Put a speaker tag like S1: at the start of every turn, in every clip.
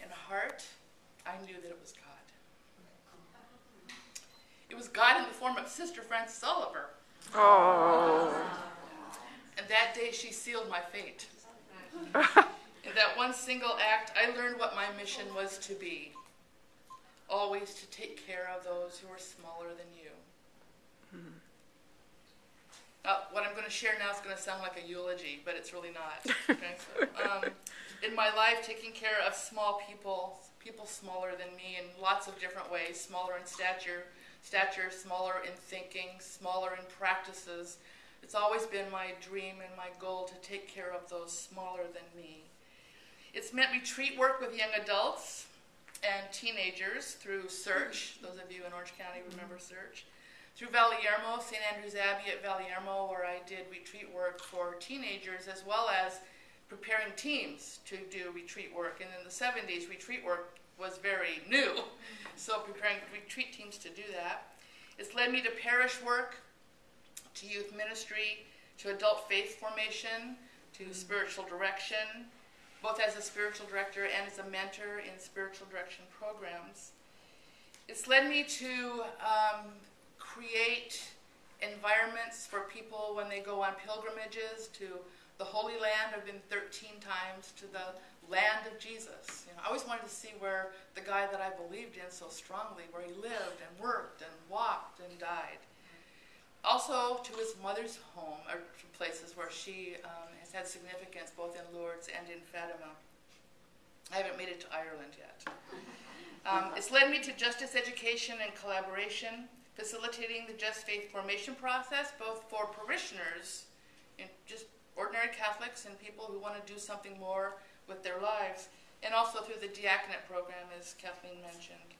S1: In heart, I knew that it was God. It was God in the form of Sister Frances Oliver.
S2: Oh.
S1: And that day she sealed my fate. In that one single act, I learned what my mission was to be. Always to take care of those who are smaller than you. What I'm going to share now is going to sound like a eulogy, but it's really not. Okay? So, in my life, taking care of small people, people smaller than me in lots of different ways, smaller in stature, smaller in thinking, smaller in practices. It's always been my dream and my goal to take care of those smaller than me. It's meant retreat work with young adults and teenagers through Search. Those of you in Orange County remember Search. Through Valiermo, St. Andrew's Abbey at Valiermo, where I did retreat work for teenagers, as well as preparing teams to do retreat work. And in the 70s, retreat work was very new, so preparing retreat teams to do that. It's led me to parish work, to youth ministry, to adult faith formation, to spiritual direction, both as a spiritual director and as a mentor in spiritual direction programs. It's led me to create environments for people when they go on pilgrimages to the Holy Land. I've been 13 times to the land of Jesus. I always wanted to see where the guy that I believed in so strongly, where he lived and worked and walked and died. Also to his mother's home, or to places where she has had significance both in Lourdes and in Fatima. I haven't made it to Ireland yet. It's led me to justice education and collaboration, facilitating the Just Faith formation process, both for parishioners, and just ordinary Catholics and people who want to do something more with their lives, and also through the diaconate program, as Kathleen mentioned.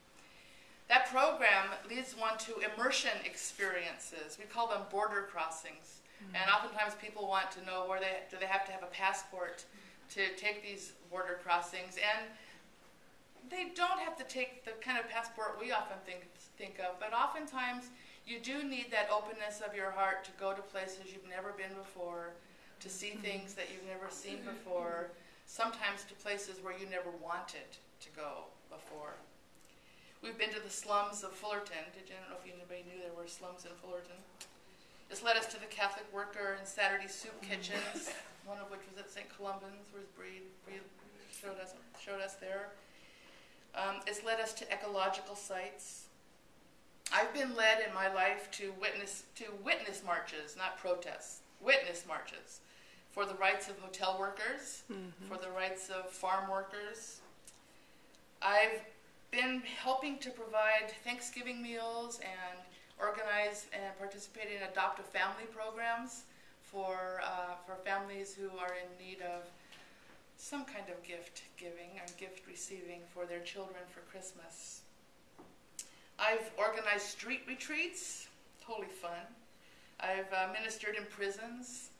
S1: That program leads one to immersion experiences. We call them border crossings. And oftentimes people want to know do they have to have a passport to take these border crossings. And they don't have to take the kind of passport we often think of, but oftentimes you do need that openness of your heart to go to places you've never been before, to see things that you've never seen before, sometimes to places where you never wanted to go before. We've been to the slums of Fullerton. I don't know if anybody knew there were slums in Fullerton. This led us to the Catholic Worker and Saturday Soup Kitchens, one of which was at St. Columban's, where Bree showed us there. It's led us to ecological sites. I've been led in my life to witness marches, not protests, witness marches for the rights of hotel workers, for the rights of farm workers. I've been helping to provide Thanksgiving meals and organize and participate in adoptive family programs for families who are in need of some kind of gift giving and gift receiving for their children for Christmas. I've organized street retreats, totally fun. I've ministered in prisons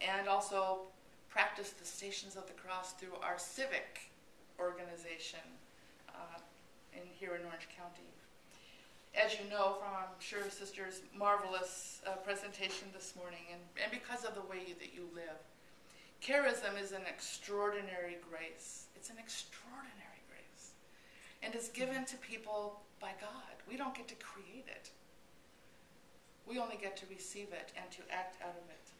S1: and also practiced the Stations of the Cross through our civic organization here in Orange County. As you know from, I'm sure, Sister's marvelous presentation this morning, and because of the way that you live, charism is an extraordinary grace. It's an extraordinary grace. And it's given to people by God. We don't get to create it. We only get to receive it and to act out of it.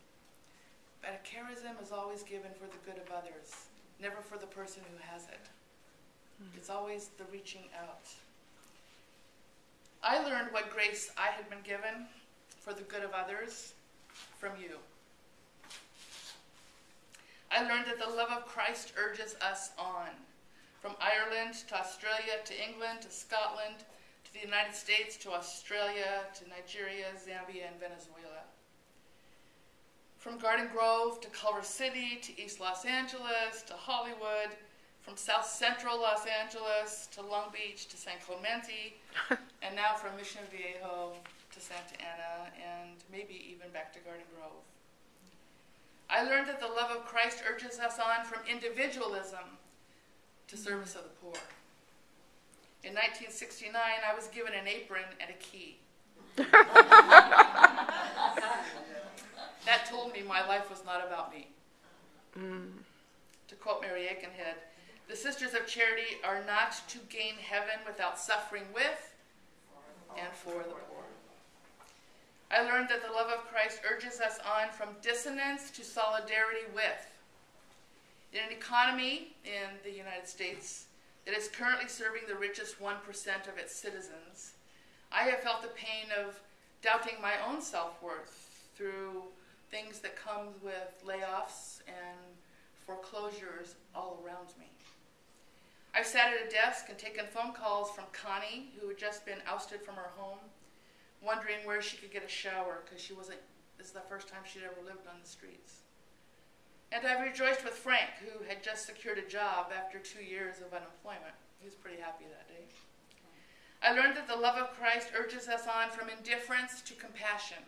S1: But a charism is always given for the good of others, never for the person who has it. It's always the reaching out. I learned what grace I had been given for the good of others from you. I learned that the love of Christ urges us on, from Ireland to Australia to England to Scotland to the United States to Australia to Nigeria, Zambia, and Venezuela. From Garden Grove to Culver City to East Los Angeles to Hollywood, from South Central Los Angeles to Long Beach to San Clemente, and now from Mission Viejo to Santa Ana, and maybe even back to Garden Grove. I learned that the love of Christ urges us on from individualism to service of the poor. In 1969, I was given an apron and a key. That told me my life was not about me. To quote Mary Aikenhead, The Sisters of Charity are not to gain heaven without suffering with and for the poor. I learned that the love of Christ urges us on from dissonance to solidarity with. In an economy in the United States that is currently serving the richest 1% of its citizens, I have felt the pain of doubting my own self-worth through things that come with layoffs and foreclosures all around me. I've sat at a desk and taken phone calls from Connie, who had just been ousted from her home, wondering where she could get a shower because this is the first time she'd ever lived on the streets. And I've rejoiced with Frank, who had just secured a job after 2 years of unemployment. He was pretty happy that day. I learned that the love of Christ urges us on from indifference to compassion,